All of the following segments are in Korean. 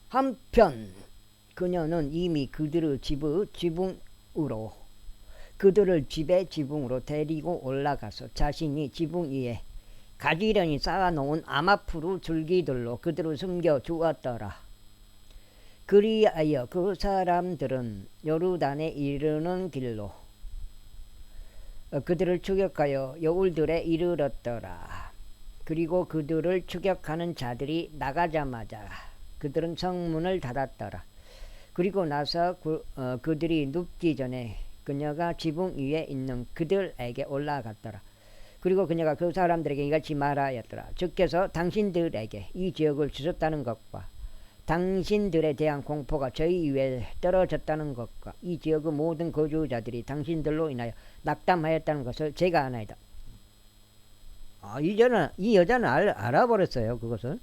한편 그녀는 이미 그들의 집의 지붕으로 그들을 집의 지붕으로 데리고 올라가서 자신이 지붕 위에 가지런히 쌓아놓은 아마푸르 줄기들로 그들을 숨겨 주었더라. 그리하여 그 사람들은 요르단에 이르는 길로 그들을 추격하여 여울들에 이르렀더라. 그리고 그들을 추격하는 자들이 나가자마자 그들은 성문을 닫았더라. 그리고 나서 그들이 눕기 전에 그녀가 지붕 위에 있는 그들에게 올라갔더라. 그리고 그녀가 그 사람들에게 이같이 말하였더라. 주께서 당신들에게 이 지역을 주셨다는 것과 당신들에 대한 공포가 저희 위에 떨어졌다는 것과 이 지역의 모든 거주자들이 당신들로 인하여 낙담하였다는 것을 제가 아나이다. 이 여자는 알아버렸어요. 그것을.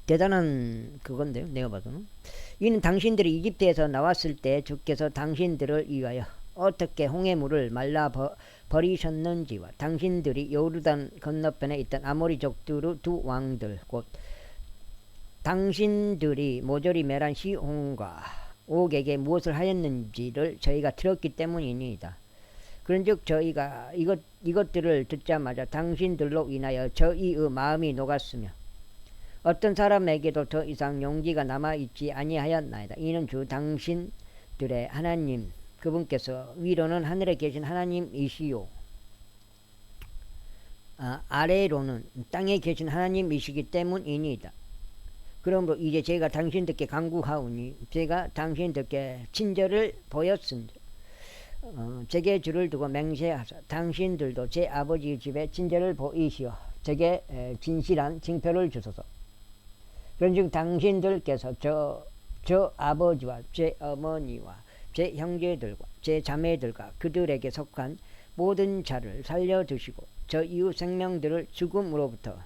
대단한 그건데요. 내가 봐서는. 이는 당신들이 이집트에서 나왔을 때 주께서 당신들을 위하여 어떻게 홍해물을 말라 버리셨는지와 당신들이 요르단 건너편에 있던 아모리족들의 두 왕들 곧 당신들이 모조리 멸한 시혼과 옥에게 무엇을 하였는지를 저희가 들었기 때문이니이다. 그런즉 저희가 이것들을 듣자마자 당신들로 인하여 저희의 마음이 녹았으며 어떤 사람에게도 더 이상 용기가 남아있지 아니하였나이다. 이는 주 당신들의 하나님 그분께서 위로는 하늘에 계신 하나님이시요 아래로는 땅에 계신 하나님이시기 때문이니이다. 그러므로 이제 제가 당신들께 간구하오니 제가 당신들께 친절을 보였은즉 제게 주를 두고 맹세하사 당신들도 제 아버지 집에 친절을 보이시어 제게 진실한 징표를 주소서. 그런즉 당신들께서 저 아버지와 제 어머니와 제 형제들과 제 자매들과 그들에게 속한 모든 자를 살려두시고 저 이후 생명들을 죽음으로부터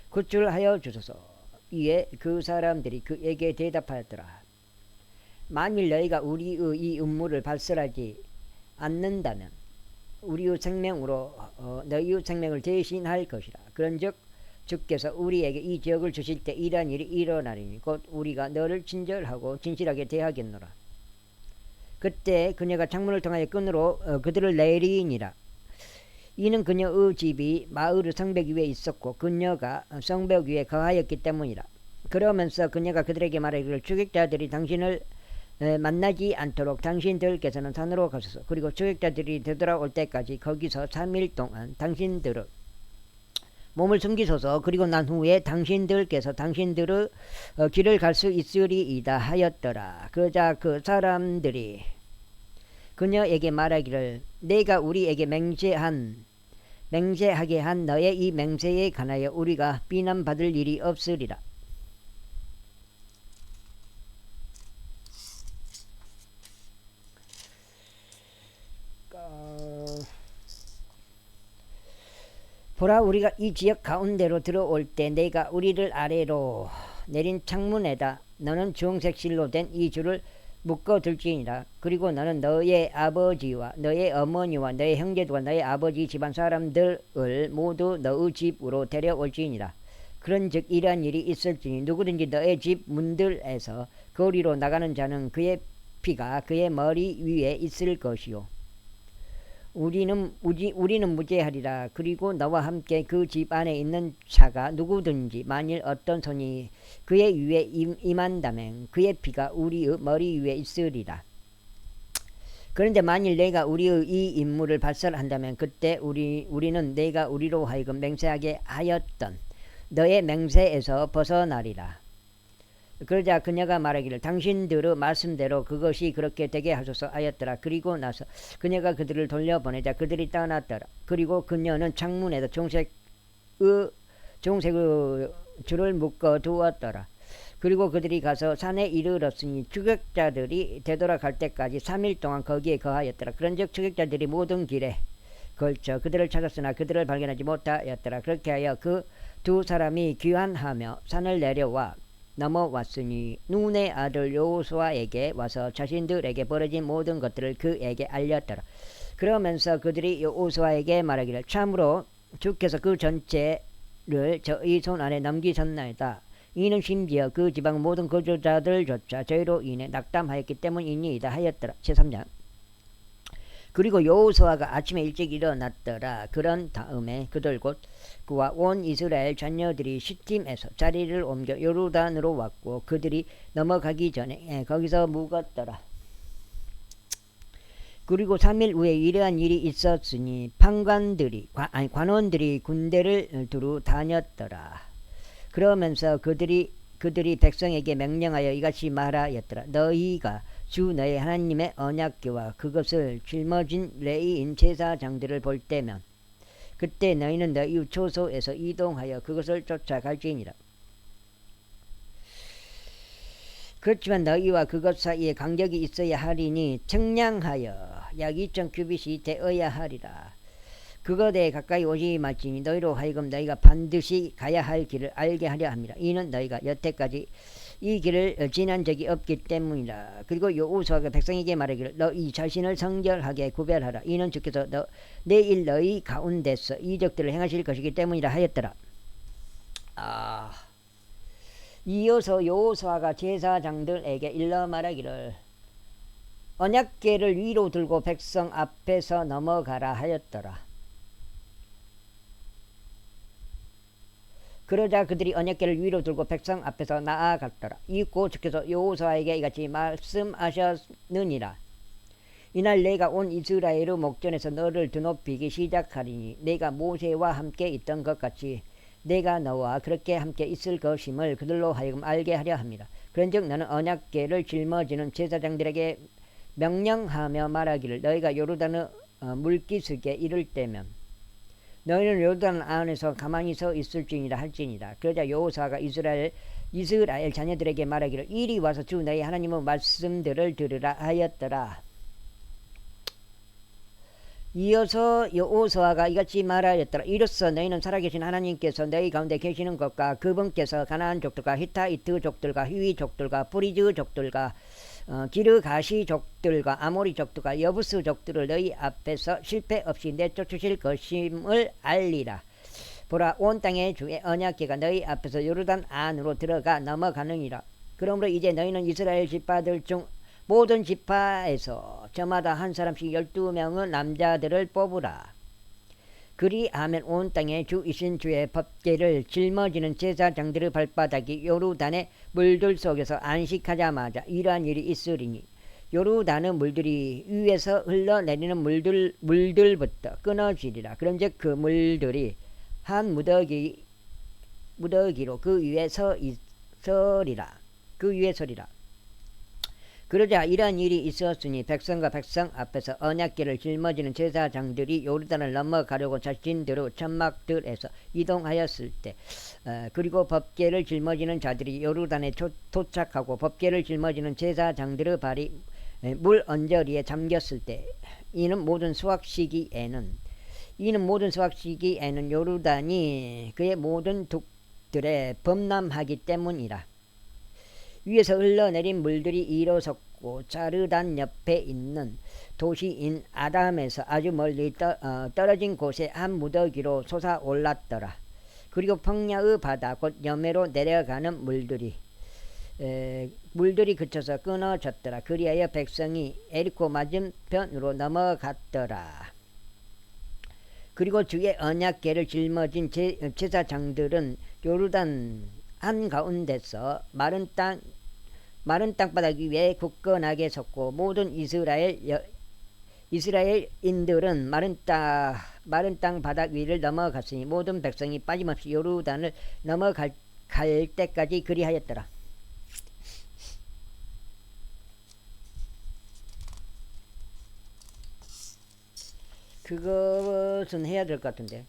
구출하여 주소서. 이에 그 사람들이 그에게 대답하였더라. 만일 너희가 우리의 이 음모를 발설하지 않는다면 우리의 생명으로 너희의 생명을 대신할 것이라. 그런즉 주께서 우리에게 이 지역을 주실 때 이러한 일이 일어나리니 곧 우리가 너를 친절하고 진실하게 대하겠노라. 그때 그녀가 창문을 통하여 끈으로 그들을 내리니라. 이는 그녀의 집이 마을의 성벽 위에 있었고 그녀가 성벽 위에 거하였기 때문이라. 그러면서 그녀가 그들에게 말하기를 추격자들이 당신을 만나지 않도록 당신들께서는 산으로 가소서. 그리고 추격자들이 되돌아올 때까지 거기서 3일 동안 당신들의 몸을 숨기소서. 그리고 난 후에 당신들께서 당신들의 길을 갈 수 있으리이다 하였더라. 그러자 그 사람들이 그녀에게 말하기를 내가 우리에게 맹세하게 한 너의 이 맹세에 관하여 우리가 비난받을 일이 없으리라. 보라, 우리가 이 지역 가운데로 들어올 때 내가 우리를 아래로 내린 창문에다 너는 주홍색 실로 된 이 줄을 묶어둘지니라. 그리고 너는 너의 아버지와 너의 어머니와 너의 형제들과 너의 아버지 집안 사람들을 모두 너의 집으로 데려올지니라. 그런즉 이러한 일이 있을지니 누구든지 너의 집 문들에서 거리로 나가는 자는 그의 피가 그의 머리 위에 있을 것이요 우리는 무죄하리라. 그리고 너와 함께 그 집 안에 있는 자가 누구든지 만일 어떤 손이 그의 위에 임한다면 그의 피가 우리의 머리 위에 있으리라. 그런데 만일 내가 우리의 이 임무를 발설한다면 그때 우리는 내가 우리로 하여금 맹세하게 하였던 너의 맹세에서 벗어나리라. 그러자 그녀가 말하기를 당신들의 말씀대로 그것이 그렇게 되게 하소서 하였더라. 그리고 나서 그녀가 그들을 돌려보내자 그들이 떠났더라. 그리고 그녀는 창문에다 종색의 줄을 묶어 두었더라. 그리고 그들이 가서 산에 이르렀으니 추격자들이 되돌아갈 때까지 3일 동안 거기에 거하였더라. 그런즉 추격자들이 모든 길에 걸쳐 그들을 찾았으나 그들을 발견하지 못하였더라. 그렇게 하여 그 두 사람이 귀환하며 산을 내려와 넘어왔으니 눈의 아들 여호수아에게 와서 자신들에게 벌어진 모든 것들을 그에게 알렸더라. 그러면서 그들이 여호수아에게 말하기를 참으로 주께서 그 전체를 저희 손 안에 넘기셨나이다. 이는 심지어 그 지방 모든 거주자들조차 저희로 인해 낙담하였기 때문이니이다 하였더라. 제3장. 그리고 여호수아가 아침에 일찍 일어났더라. 그런 다음에 그들 곧 그와 온 이스라엘 자녀들이 시팀에서 자리를 옮겨 요르단으로 왔고 그들이 넘어가기 전에 거기서 묵었더라. 그리고 3일 후에 이러한 일이 있었으니 관원들이 군대를 두루 다녔더라. 그러면서 그들이 백성에게 명령하여 이같이 말하였더라. 너희가 주 너희 하나님의 언약궤와 그것을 짊어진 레위인 제사장들을 볼 때면 그때 너희는 너희 초소에서 이동하여 그것을 쫓아갈지니라. 그렇지만 너희와 그것 사이에 간격이 있어야 하리니 측량하여 약 2,000규빗이 되어야 하리라. 그것에 가까이 오지 말지니 너희로 하여금 너희가 반드시 가야 할 길을 알게 하려 함이라. 이는 너희가 여태까지 이 길을 지난 적이 없기 때문이라. 그리고 여호수아가 백성에게 말하기를 너희 자신을 성결하게 구별하라. 이는 주께서 내일 너희 가운데서 이적들을 행하실 것이기 때문이라 하였더라. 이어서 여호수아가 제사장들에게 일러 말하기를 언약궤를 위로 들고 백성 앞에서 넘어가라 하였더라. 그러자 그들이 언약궤를 위로 들고 백성 앞에서 나아갔더라. 이윽고 주께서 여호수아에게 이같이 말씀하셨느니라. 이날 내가 온 이스라엘의 목전에서 너를 드높이기 시작하리니 내가 모세와 함께 있던 것 같이 내가 너와 그렇게 함께 있을 것임을 그들로 하여금 알게 하려 합니다. 그런즉 너는 언약궤를 짊어지는 제사장들에게 명령하며 말하기를 너희가 요르단의 물기슭에 이를 때면 너희는 요르단 안에서 가만히 서 있을지니라 할지니라. 그러자 여호수아가 이스라엘 자녀들에게 말하기를 이리 와서 주 너희 하나님의 말씀들을 들으라 하였더라. 이어서 여호수아가 이같이 말하였더라. 이로써 너희는 살아계신 하나님께서 너희 가운데 계시는 것과 그분께서 가나안 족들과 히타이트 족들과 히위 족들과 브리즈 족들과 기르가시 족들과 아모리 족들과 여부스 족들을 너희 앞에서 실패 없이 내쫓으실 것임을 알리라. 보라, 온 땅의 주의 언약궤가 너희 앞에서 요르단 안으로 들어가 넘어가느니라. 그러므로 이제 너희는 이스라엘 지파들 중 모든 지파에서 저마다 한 사람씩 12명의 남자들을 뽑으라. 그리하면 온 땅에 주이신 주의 법궤를 짊어지는 제사장들의 발바닥이 요르단의 물들 속에서 안식하자마자 이러한 일이 있으리니 요르단의 물들이 위에서 흘러내리는 물들부터 끊어지리라. 그런즉 그 물들이 한 무더기로 그 위에 서리라. 그러자 이러한 일이 있었으니 백성과 백성 앞에서 언약궤를 짊어지는 제사장들이 요르단을 넘어가려고 자신들의 천막들에서 이동하였을 때 그리고 법궤를 짊어지는 자들이 요르단에 도착하고 법궤를 짊어지는 제사장들의 발이 물 언저리에 잠겼을 때 이는 모든 수확 시기에는 요르단이 그의 모든 둑들에 범람하기 때문이라. 위에서 흘러내린 물들이 일어섰고 자르단 옆에 있는 도시인 아담에서 아주 멀리 떨어진 곳에 한 무더기로 솟아올랐더라. 그리고 평야의 바다 곧 여매로 내려가는 물들이 그쳐서 끊어졌더라. 그리하여 백성이 에리코 맞은편으로 넘어갔더라. 그리고 주의 언약궤를 짊어진 제사장들은 요르단 한가운데서 마른 땅바닥 위에 굳건하게 섰고 모든 이스라엘인들은 마른 땅 바닥 위를 넘어갔으니 모든 백성이 빠짐없이 요르단을 넘어갈 때까지 그리하였더라. 그것은 해야 될 것 같은데.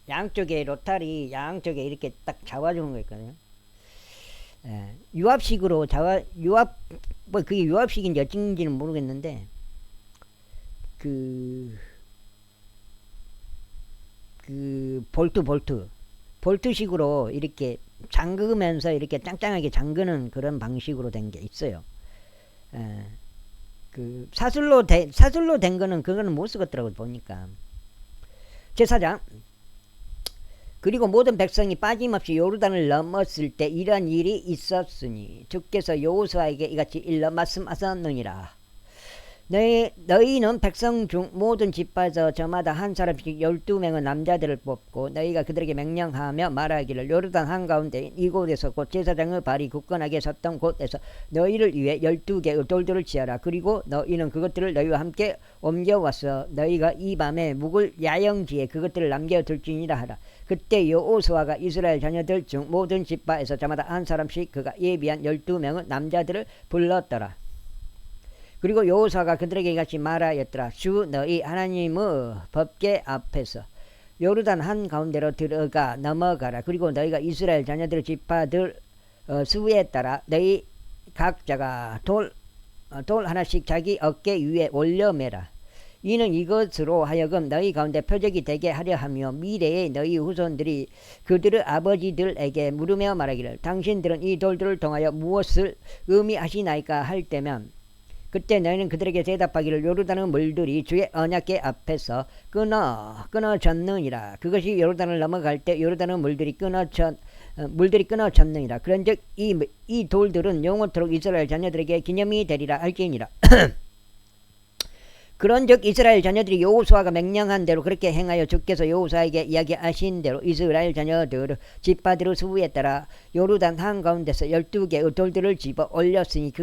양쪽에 로타리 양쪽에 이렇게 딱 잡아주는 거 있거든요. 유압식으로 그게 유압식인지 어쩐지는 모르겠는데 그 볼트식으로 이렇게 잠그면서 이렇게 짱짱하게 잠그는 그런 방식으로 된 게 있어요. 그 사슬로 된 거는 그거는 못 쓰겠더라고 보니까. 제4장. 그리고 모든 백성이 빠짐없이 요르단을 넘었을 때 이러한 일이 있었으니 주께서 여호수아에게 이같이 일러 말씀하셨느니라. 너희는 백성 중 모든 지파에서 저마다 한 사람씩 12명의 남자들을 뽑고 너희가 그들에게 명령하며 말하기를 요르단 한가운데 이곳에서 곧 제사장의 발이 굳건하게 섰던 곳에서 너희를 위해 12개의 돌들을 지어라. 그리고 너희는 그것들을 너희와 함께 옮겨와서 너희가 이 밤에 묵을 야영지에 그것들을 남겨둘지니라 하라. 그때 여호수아가 이스라엘 자녀들 중 모든 지파에서 저마다 한 사람씩 그가 예비한 12명의 남자들을 불렀더라. 그리고 여호수아가 그들에게 이같이 말하였더라. 주 너희 하나님의 법궤 앞에서 요르단 한가운데로 들어가 넘어가라. 그리고 너희가 이스라엘 자녀들의 지파들 수에 따라 너희 각자가 돌 하나씩 자기 어깨 위에 올려 매라. 이는 이것으로 하여금 너희 가운데 표적이 되게 하려 하며 미래에 너희 후손들이 그들의 아버지들에게 물으며 말하기를 당신들은 이 돌들을 통하여 무엇을 의미하시나이까 할 때면 그때 너희는 그들에게 대답하기를 요르단의 물들이 주의 언약궤 앞에서 끊어졌느니라. 그것이 요르단을 넘어갈 때 요르단의 물들이 끊어졌느니라. 그런즉 이 돌들은 영원토록 이스라엘 자녀들에게 기념이 되리라 할지니라. 그런즉 이스라엘 자녀들이 여호수아가 명령한 대로 그렇게 행하여 주께서 여호수아에게 이야기하신 대로 이스라엘 자녀들 지파들의 수에 따라 요르단 한가운데서 12개의 돌들을 집어 올렸으니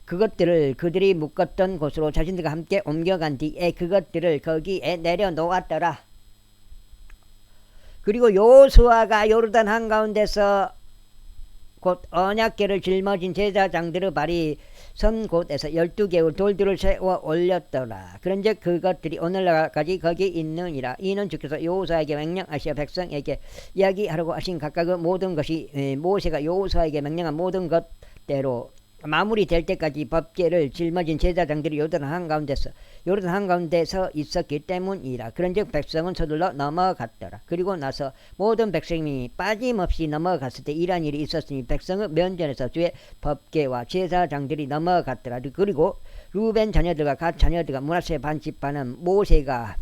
그것들을 그들이 묶었던 곳으로 자신들과 함께 옮겨간 뒤에 그것들을 거기에 내려놓았더라. 그리고 여호수아가 요르단 한가운데서 곧 언약궤를 짊어진 제사장들의 발이 선 곳에서 12개의 돌들을 세워 올렸더라. 그런즉 그것들이 오늘날까지 거기 있느니라. 이는 주께서 여호수아에게 명령하시어 백성에게 이야기하라고 하신 각각의 모든 것이 모세가 여호수아에게 명령한 모든 것대로 마무리될 때까지 법궤를 짊어진 제사장들이 요르단 한가운데서 있었기 때문이라. 그런즉 백성은 서둘러 넘어갔더라. 그리고 나서 모든 백성이 빠짐없이 넘어갔을 때 이러한 일이 있었으니 백성의 면전에서 주의 법궤와 제사장들이 넘어갔더라. 그리고 루벤 자녀들과 갓 자녀들과 므낫세 반 지파는 모세가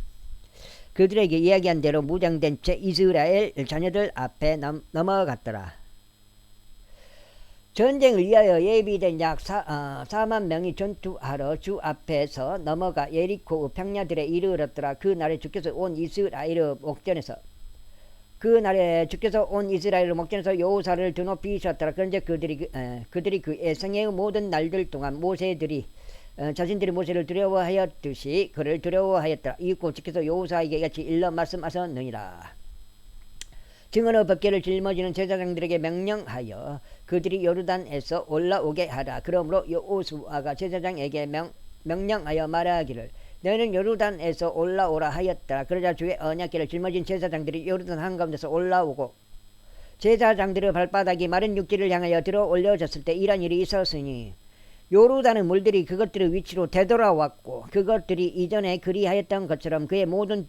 그들에게 이야기한 대로 무장된 채 이스라엘 자녀들 앞에 넘어갔더라. 전쟁을 위하여 예비된 약 4만 명이 전투하러 주 앞에서 넘어가 예리코 평야들에 이르렀더라. 그날에 주께서 온 이스라엘의 목전에서 여호사를 드높이셨더라. 그런데 그들이 그 애성의 모든 날들 동안 모세들이 자신들이 모세를 두려워하였듯이 그를 두려워하였더라. 이윽고 주께서 여호사에게 이같이 일러 말씀하셨느니라. 증언의 법궤를 짊어지는 제사장들에게 명령하여 그들이 요르단에서 올라오게 하라. 그러므로 여호수아가 제사장에게 명령하여 말하기를 너희는 요르단에서 올라오라 하였더라. 그러자 주의 언약궤를 짊어진 제사장들이 요르단 한가운데서 올라오고 제사장들의 발바닥이 마른 육지를 향하여 들어 올려졌을 때 이런 일이 있었으니 요르단의 물들이 그것들의 위치로 되돌아왔고 그것들이 이전에 그리하였던 것처럼 그의 모든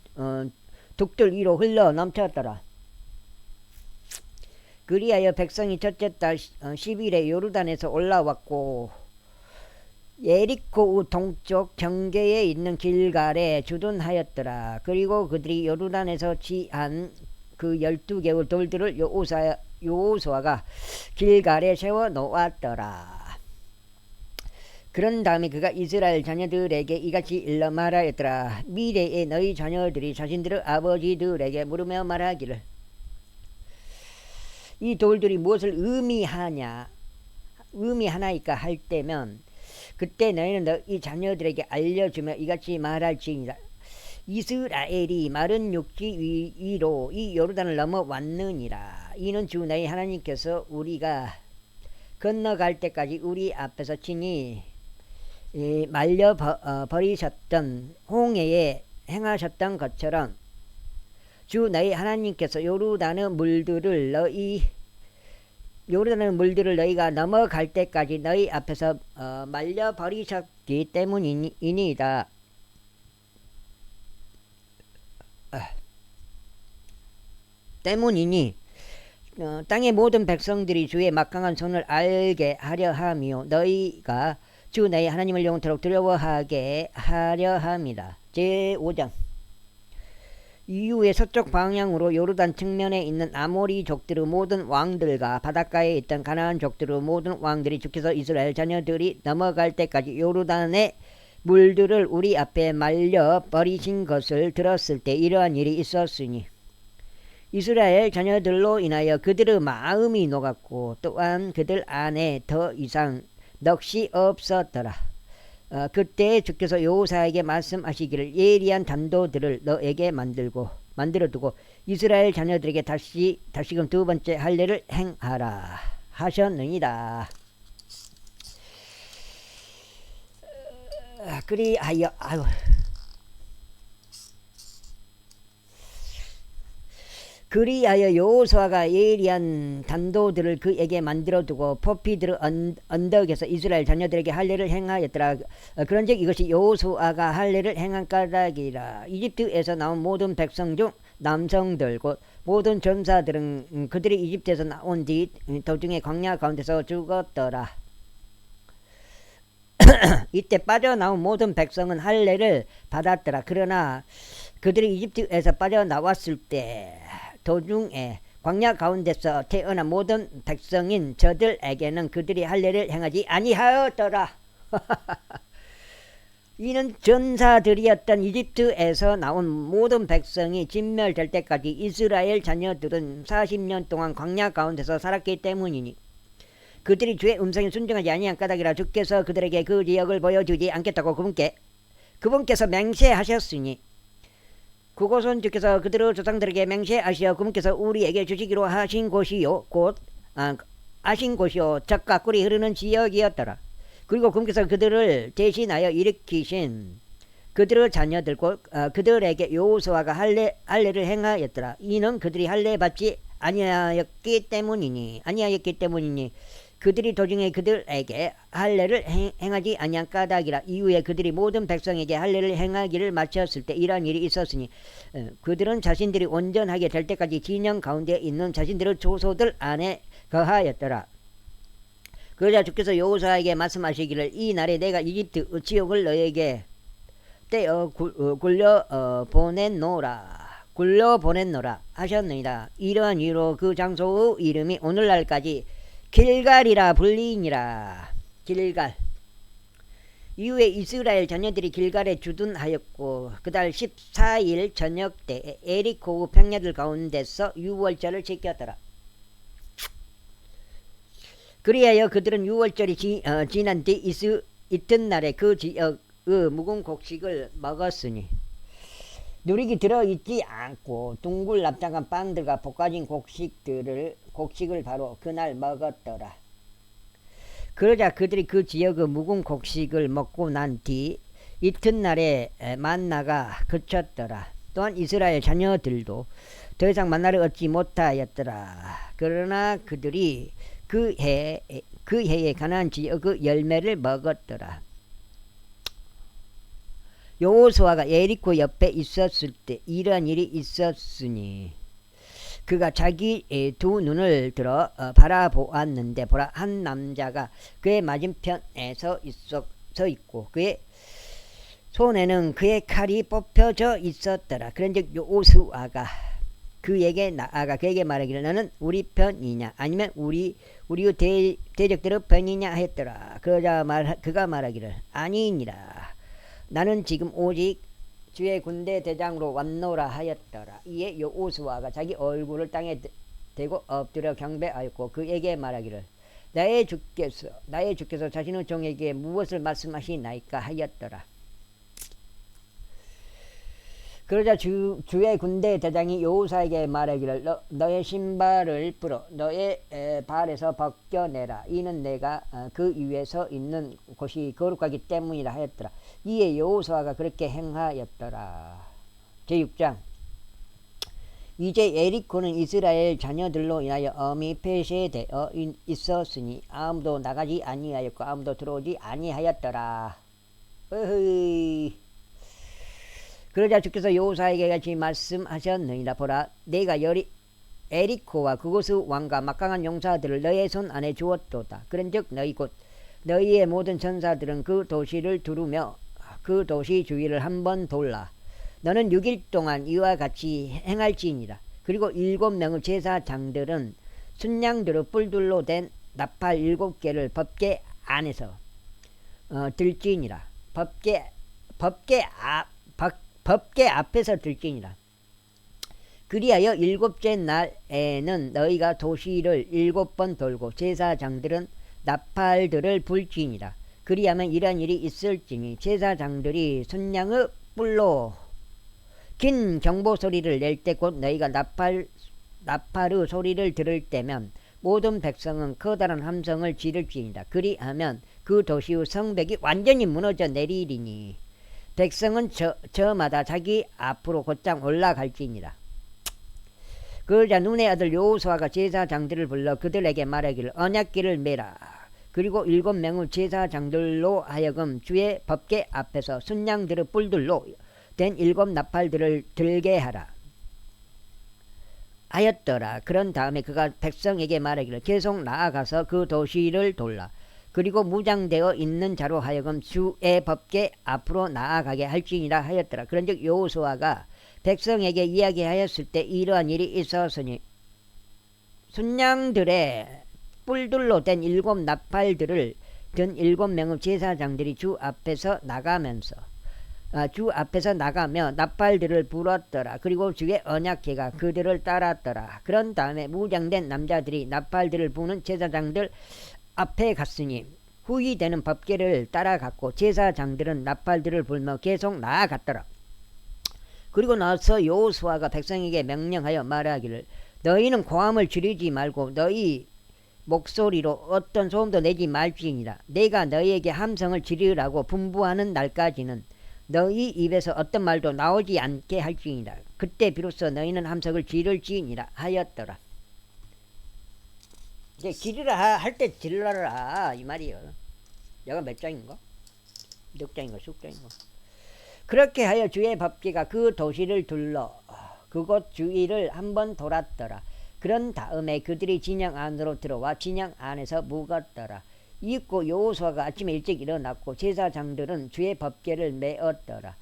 둑들 위로 흘러 넘쳤더라. 그리하여 백성이 첫째 달 10일에 요르단에서 올라왔고 예리코 동쪽 경계에 있는 길갈에 주둔하였더라. 그리고 그들이 요르단에서 취한 그 12개의 돌들을 여호수아가 길갈에 세워 놓았더라. 그런 다음에 그가 이스라엘 자녀들에게 이같이 일러 말하였더라. 미래에 너희 자녀들이 자신들의 아버지들에게 물으며 말하기를 이 돌들이 무엇을 의미하나이까 할 때면 그때 너희는 너희 자녀들에게 알려주며 이같이 말할지니라. 이스라엘이 마른 육지 위로 이 요르단을 넘어왔느니라. 이는 주 너희 하나님께서 우리가 건너갈 때까지 우리 앞에서 친히 말려 버리셨던 홍해에 행하셨던 것처럼 주 너희 하나님께서 요르단의 물들을 너희가 넘어갈 때까지 너희 앞에서 말려 버리셨기 때문이니이다. 때문이니 땅의 모든 백성들이 주의 막강한 손을 알게 하려 하며 너희가 주 너희 하나님을 영원토록 두려워하게 하려 합니다. 제5장 이후에 서쪽 방향으로 요르단 측면에 있는 아모리족들의 모든 왕들과 바닷가에 있던 가나안족들의 모든 왕들이 주께서 이스라엘 자녀들이 넘어갈 때까지 요르단의 물들을 우리 앞에 말려 버리신 것을 들었을 때 이러한 일이 있었으니 이스라엘 자녀들로 인하여 그들의 마음이 녹았고 또한 그들 안에 더 이상 넋이 없었더라. 그때 주께서 여호사에게 말씀하시기를 예리한 단도들을 너에게 만들어두고 이스라엘 자녀들에게 다시금 두 번째 할례를 행하라 하셨느니라. 그리하여 여호수아가 예리한 단도들을 그에게 만들어두고 포피들의 언덕에서 이스라엘 자녀들에게 할례를 행하였더라. 그런즉 이것이 여호수아가 할례를 행한 까닭이라. 이집트에서 나온 모든 백성 중 남성들 곧 모든 전사들은 그들이 이집트에서 나온 뒤 도중에 광야 가운데서 죽었더라. 이때 빠져나온 모든 백성은 할례를 받았더라. 그러나 그들이 이집트에서 빠져나왔을 때 도중에 광야 가운데서 태어난 모든 백성인 저들에게는 그들이 할례를 행하지 아니하였더라. 이는 전사들이었던 이집트에서 나온 모든 백성이 진멸될 때까지 이스라엘 자녀들은 40년 동안 광야 가운데서 살았기 때문이니 그들이 주의 음성에 순종하지 아니한 까닭이라. 주께서 그들에게 그 지역을 보여주지 않겠다고 그분께서 맹세하셨으니 그곳은 주께서 그들의 조상들에게 맹세하시어 그분께서 우리에게 주시기로 하신 곳이요 하신 곳이요 젖과 꿀이 흐르는 지역이었더라. 그리고 그분께서 그들을 대신하여 일으키신 그들의 자녀들 곧 그들에게 여호수아가 할례를 행하였더라. 이는 그들이 할례 받지 아니하였기 때문이니 그들이 도중에 그들에게 할례를 행하지 아니한 까닭이라. 이후에 그들이 모든 백성에게 할례를 행하기를 마쳤을 때 이러한 일이 있었으니 그들은 자신들이 온전하게 될 때까지 진영 가운데 있는 자신들의 조소들 안에 거하였더라. 그러자 주께서 여호수아에게 말씀하시기를 이 날에 내가 이집트 지옥을 너에게 떼어 굴려 보냈노라 하셨느니라. 이러한 이유로 그 장소의 이름이 오늘날까지 길갈이라 불리니라. 길갈. 이후에 이스라엘 자녀들이 길갈에 주둔하였고 그달 14일 저녁 때 에리코 평야들 가운데서 유월절을 지켰더라. 그리하여 그들은 유월절이 지난 뒤 이튿날에 그 지역의 묵은 곡식을 먹었으니 누룩이 들어있지 않고 둥글 납작한 빵들과 볶아진 곡식을 바로 그날 먹었더라. 그러자 그들이 그 지역의 묵은 곡식을 먹고 난 뒤 이튿날에 만나가 그쳤더라. 또한 이스라엘 자녀들도 더 이상 만나를 얻지 못하였더라. 그러나 그들이 그 해에 가나안 지역의 열매를 먹었더라. 여호수아가 예리코 옆에 있었을 때 이러한 일이 있었으니 그가 자기 두 눈을 들어 바라보았는데 보라 한 남자가 그의 맞은편에 서 있고 그의 손에는 그의 칼이 뽑혀져 있었더라. 그런즉 여호수아가 그에게 나아가 그에게 말하기를 너는 우리 편이냐 아니면 우리의 대적들의 편이냐 했더라. 그가 말하기를 아니니라. 나는 지금 오직 주의 군대 대장으로 왔노라 하였더라. 이에 여호수아가 자기 얼굴을 땅에 대고 엎드려 경배하였고 그에게 말하기를 나의 주께서 자신의 종에게 무엇을 말씀하시나이까 하였더라. 그러자 주의 군대 대장이 여호수아에게 말하기를 너의 신발을 풀어 너의 발에서 벗겨내라. 이는 내가 그 위에 서 있는 곳이 거룩하기 때문이라 하였더라. 이에 여호수아가 그렇게 행하였더라. 제6장. 이제 에리코는 이스라엘 자녀들로 인하여 엄히 폐쇄되어 있었으니 아무도 나가지 아니하였고 아무도 들어오지 아니하였더라. 그러자 주께서 여호수아에게 같이 말씀하셨느니라. 보라 내가 에리코와 그곳의 왕과 막강한 용사들을 너의 손 안에 주었도다. 그런즉 너희의 모든 전사들은 그 도시를 두르며 그 도시 주위를 한번 돌라. 너는 6일 동안 이와 같이 행할지니라. 그리고 7명의 제사장들은 순양들의 뿔들로 된 나팔 7개를 법궤 안에서 들지니라. 법궤 앞에서 들지니라. 그리하여 7째 날에는 너희가 도시를 7번 돌고 제사장들은 나팔들을 불지니라. 그리하면 이런 일이 있을지니 제사장들이 순양의 뿔로 긴 경보 소리를 낼 때 곧 너희가 나팔의 소리를 들을 때면 모든 백성은 커다란 함성을 지를지니라. 그리하면 그 도시의 성벽이 완전히 무너져 내리리니 백성은 저마다 자기 앞으로 곧장 올라갈지니라. 그러자 눈의 아들 여호수아가 제사장들을 불러 그들에게 말하기를 언약궤를 메라. 그리고 7명의 제사장들로 하여금 주의 법궤 앞에서 순양들의 뿔들로 된 7 나팔들을 들게 하였더라. 그런 다음에 그가 백성에게 말하기를 계속 나아가서 그 도시를 돌라. 그리고 무장되어 있는 자로 하여금 주의 법궤 앞으로 나아가게 할지니라 하였더라. 그런즉 여호수아가 백성에게 이야기하였을 때 이러한 일이 있었으니 순양들의 뿔들로 된 7 나팔들을 든 7명의 제사장들이 주 앞에서 나가며 나팔들을 불었더라. 그리고 주의 언약궤가 그들을 따랐더라. 그런 다음에 무장된 남자들이 나팔들을 부는 제사장들 앞에 갔으니 후이 되는 법궤를 따라갔고 제사장들은 나팔들을 불며 계속 나아갔더라. 그리고 나서 여호수아가 백성에게 명령하여 말하기를 너희는 고함을 지르지 말고 너희 목소리로 어떤 소음도 내지 말지니라. 내가 너희에게 함성을 지르라고 분부하는 날까지는 너희 입에서 어떤 말도 나오지 않게 할지니라. 그때 비로소 너희는 함성을 지를지니라 하였더라. 이제 지르라 할 때 질러라 이 말이요. 내가 몇 장인가? 6장인가 10장인가. 그렇게 하여 주의 법궤가 그 도시를 둘러 그곳 주위를 한번 돌았더라. 그런 다음에 그들이 진영 안으로 들어와 진영 안에서 묵었더라. 이윽고 여호수아가 아침에 일찍 일어났고 제사장들은 주의 법궤를 메었더라.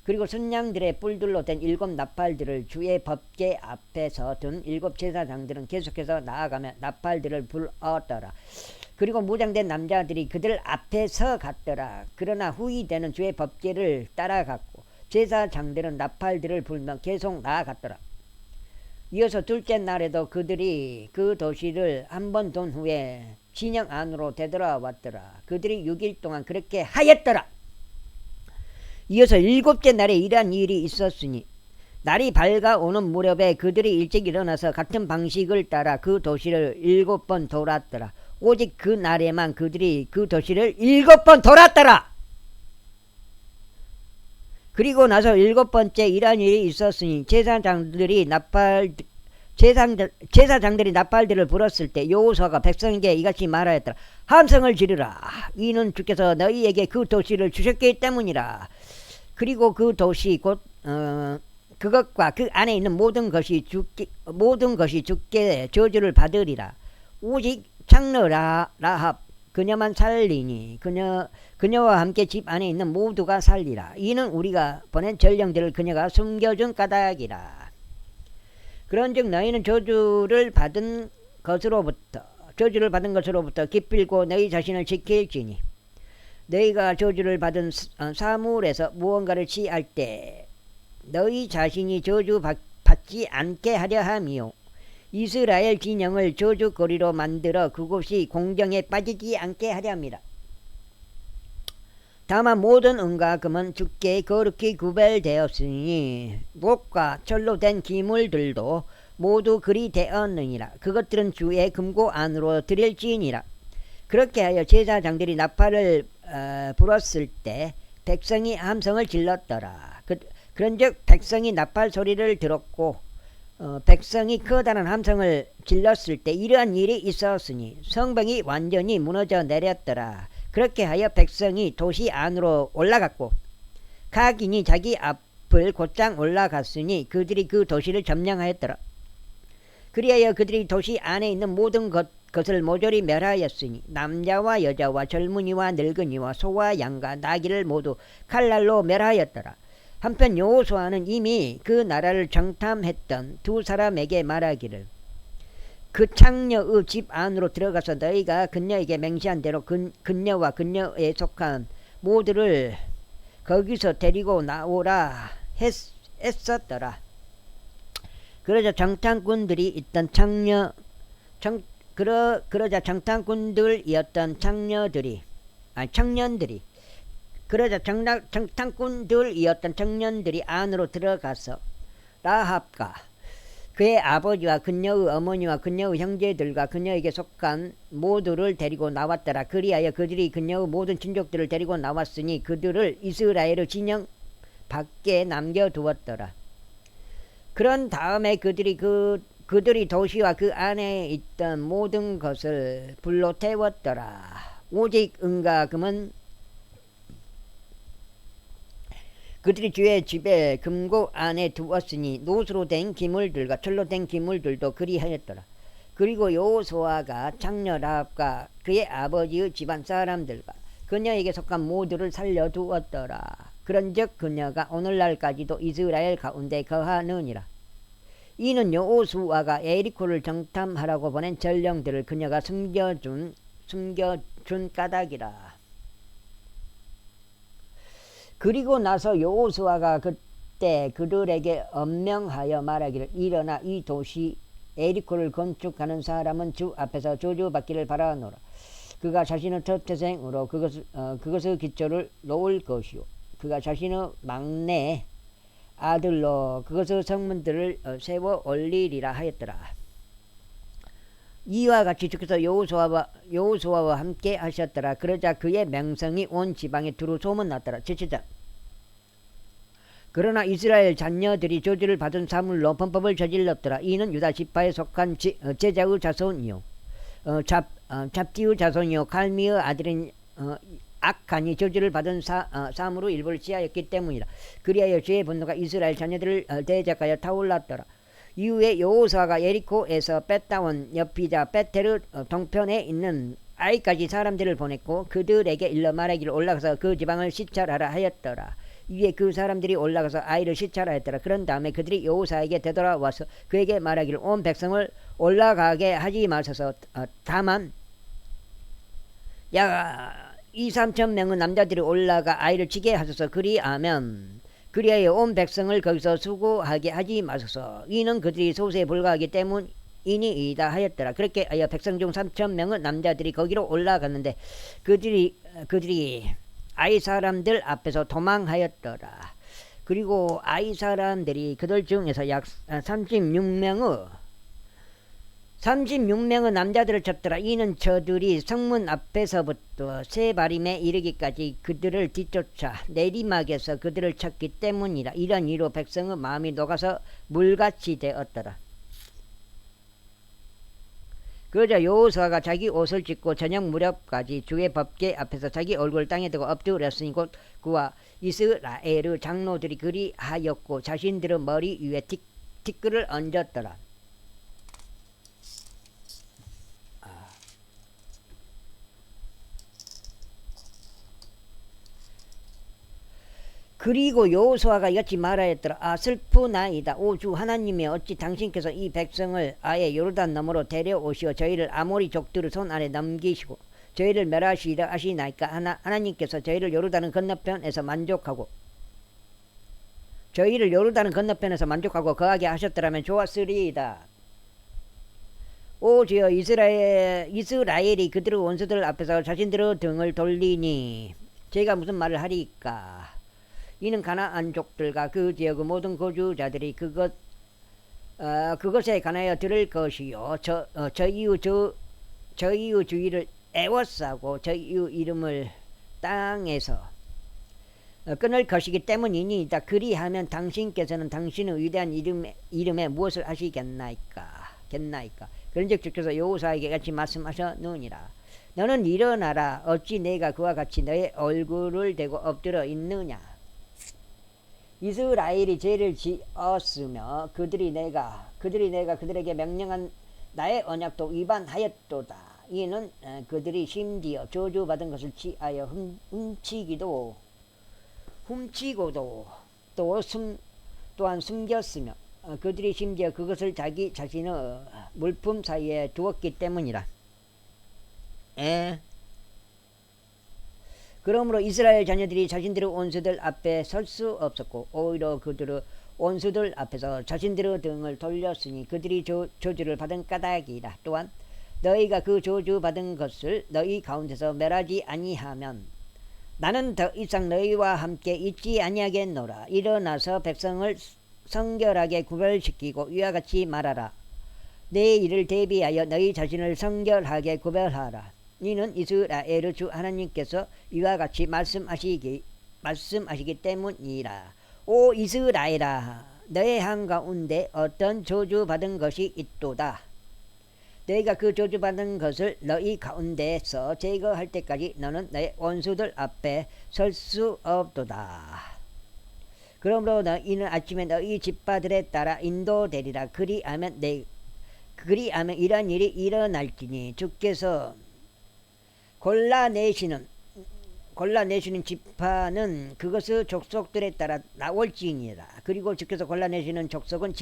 그리고 순양들의 뿔들로 된 7 나팔들을 주의 법궤 앞에서 든 7 제사장들은 계속해서 나아가며 나팔들을 불었더라. 그리고 무장된 남자들이 그들 앞에서 갔더라. 그러나 후이 되는 주의 법궤를 따라갔고 제사장들은 나팔들을 불며 계속 나아갔더라. 이어서 둘째 날에도 그들이 그 도시를 한번 돈 후에 진영 안으로 되돌아왔더라. 그들이 6일 동안 그렇게 하였더라. 이어서 7째 날에 이러한 일이 있었으니 날이 밝아오는 무렵에 그들이 일찍 일어나서 같은 방식을 따라 그 도시를 7번 돌았더라. 오직 그 날에만 그들이 그 도시를 7번 돌았더라. 그리고 나서 7번째 이러한 일이 있었으니 제사장들이 나팔들을 불었을 때 여호수아가 백성에게 이같이 말하였더라. 함성을 지르라. 이는 주께서 너희에게 그 도시를 주셨기 때문이라. 그리고 그 도시 곧 그것과 그 안에 있는 모든 것이 주께 저주를 받으리라. 오직 장로 라합 그녀만 살리니 그녀와 함께 집 안에 있는 모두가 살리라. 이는 우리가 보낸 전령들을 그녀가 숨겨준 까닭이라. 그런즉 너희는 저주를 받은 것으로부터 기필고 너희 자신을 지킬지니 너희가 저주를 받은 사물에서 무언가를 취할 때 너희 자신이 저주받지 않게 하려 함이요 이스라엘 진영을 저주거리로 만들어 그곳이 공경에 빠지지 않게 하려 함이라. 다만 모든 은과 금은 주께 거룩히 구별되었으니 목과 철로 된 기물들도 모두 그리 되었느니라. 그것들은 주의 금고 안으로 드릴지니라. 그렇게 하여 제사장들이 나팔을 불었을 때 백성이 함성을 질렀더라. 그런즉 백성이 나팔 소리를 들었고 백성이 커다란 함성을 질렀을 때 이러한 일이 있었으니 성벽이 완전히 무너져 내렸더라. 그렇게 하여 백성이 도시 안으로 올라갔고 각인이 자기 앞을 곧장 올라갔으니 그들이 그 도시를 점령하였더라. 그리하여 그들이 도시 안에 있는 모든 것을 모조리 멸하였으니 남자와 여자와 젊은이와 늙은이와 소와 양과 나귀를 모두 칼날로 멸하였더라. 한편 여호수아는 이미 그 나라를 정탐했던 두 사람에게 말하기를 그 창녀의 집 안으로 들어가서 너희가 그녀에게 맹세한 대로 그녀와 그녀에 속한 모두를 거기서 데리고 나오라 했었더라. 그러자 정탐꾼들이 있던 그러자 정탐꾼들이었던 청년들이 안으로 들어가서 라합과 그의 아버지와 그녀의 어머니와 그녀의 형제들과 그녀에게 속한 모두를 데리고 나왔더라. 그리하여 그들이 그녀의 모든 친족들을 데리고 나왔으니 그들을 이스라엘의 진영 밖에 남겨두었더라. 그런 다음에 그들이 도시와 그 안에 있던 모든 것을 불로 태웠더라. 오직 은과 금은 그들이 주의 집에 금고 안에 두었으니 노수로 된 기물들과 철로 된 기물들도 그리하였더라. 그리고 여호수아가 창녀 라합과 그의 아버지의 집안 사람들과 그녀에게 속한 모두를 살려두었더라. 그런즉 그녀가 오늘날까지도 이스라엘 가운데 거하느니라. 이는 여호수아가 에리코를 정탐하라고 보낸 전령들을 그녀가 숨겨준 까닭이라. 그리고 나서 여호수아가 그때 그들에게 엄명하여 말하기를 일어나 이 도시 에리코를 건축하는 사람은 주 앞에서 저주받기를 바라노라. 그가 자신의 첫 태생으로 그것의 기초를 놓을 것이요 그가 자신의 막내 아들로 그것의 성문들을 세워 올리리라 하였더라. 이와 같이 주께서 여호수아와 함께 하셨더라. 그러자 그의 명성이 온 지방에 두루 소문났더라. 제치자. 그러나 이스라엘 자녀들이 저주를 받은 사물로 범법을 저질렀더라. 이는 유다 지파에 속한 제자의 자손이요 잡디의 자손이요 갈미의 아들인 악한이 저주를 받은 사물의 일부를 취하였기 때문이라. 그리하여 주의 분노가 이스라엘 자녀들을 대적하여 타올랐더라. 이후에 여호수아가 예리코에서 뺐다온 옆이자 베테르 동편에 있는 아이까지 사람들을 보냈고 그들에게 일러 말하기를 올라가서 그 지방을 시찰하라 하였더라. 이에 그 사람들이 올라가서 아이를 시찰하였더라. 그런 다음에 그들이 여호수아에게 되돌아와서 그에게 말하기를 온 백성을 올라가게 하지 마소서. 다만 2-3천 명의 남자들이 올라가 아이를 치게 하소서. 그리하여 온 백성을 거기서 수고하게 하지 마소서. 이는 그들이 소수에 불과하기 때문이니이다 하였더라. 그렇게 하여 백성 중 3천 명의 남자들이 거기로 올라갔는데 그들이 아이 사람들 앞에서 도망하였더라. 그리고 아이 사람들이 그들 중에서 약 36명의 남자들을 쳤더라. 이는 저들이 성문 앞에서부터 세바림에 이르기까지 그들을 뒤쫓아 내리막에서 그들을 쳤기 때문이라. 이런 이로 백성의 마음이 녹아서 물같이 되었더라. 그러자 여호수아가 자기 옷을 찢고 저녁 무렵까지 주의 법궤 앞에서 자기 얼굴을 땅에 대고 엎드렸으니 곧 그와 이스라엘의 장로들이 그리하였고 자신들의 머리 위에 티끌을 얹었더라. 그리고 여호수아가 이같이 말하였더라. 슬프나이다. 오 주 하나님이 어찌 당신께서 이 백성을 아예 요르단 너머로 데려오시어 저희를 아모리 족들의 손 안에 넘기시고 저희를 멸하시리라 하시나이까. 하나님께서 저희를 요르단 건너편에서 만족하고 거하게 하셨더라면 좋았으리이다. 오 주여 이스라엘이 그들의 원수들 앞에서 자신들의 등을 돌리니 저희가 무슨 말을 하리까. 이는 가나안족들과 그 지역의 모든 거주자들이 그것에 관하여 들을 것이요 저희의 주의를 애워싸고 저희의 이름을 땅에서 끊을 것이기 때문이니이다. 그리하면 당신께서는 당신의 위대한 이름에 무엇을 하시겠나이까. 그런즉 주께서 여호수아에게 같이 말씀하셨느니라. 너는 일어나라. 어찌 내가 그와 같이 너의 얼굴을 대고 엎드려 있느냐. 이스라엘이 죄를 지었으며 그들이 내가 그들에게 명령한 나의 언약도 위반하였도다. 이는 그들이 심지어 저주받은 것을 취하여 훔치고도 또한 숨겼으며 그들이 심지어 그것을 자기 자신의 물품 사이에 두었기 때문이라. 그러므로 이스라엘 자녀들이 자신들의 원수들 앞에 설 수 없었고 오히려 그들의 원수들 앞에서 자신들의 등을 돌렸으니 그들이 저주를 받은 까닭이라. 또한 너희가 그 저주 받은 것을 너희 가운데서 멸하지 아니하면 나는 더 이상 너희와 함께 있지 아니하겠노라. 일어나서 백성을 성결하게 구별시키고 이와 같이 말하라. 내 일을 대비하여 너희 자신을 성결하게 구별하라. 이는 이스라엘의 주 하나님께서 이와 같이 말씀하시기 때문이라. 오 이스라엘아, 너의 한가운데 어떤 저주받은 것이 있도다. 너희가 그 저주받은 것을 너희 가운데에서 제거할 때까지 너는 너의 원수들 앞에 설 수 없도다. 그러므로 너희는 아침에 너희 집파들에 따라 인도되리라. 그리하면 이런 일이 일어날지니 주께서 골라내시는 지파는 그것의 족속들에 따라 나올지니라. 그리고 주께서 골라내시는 족속은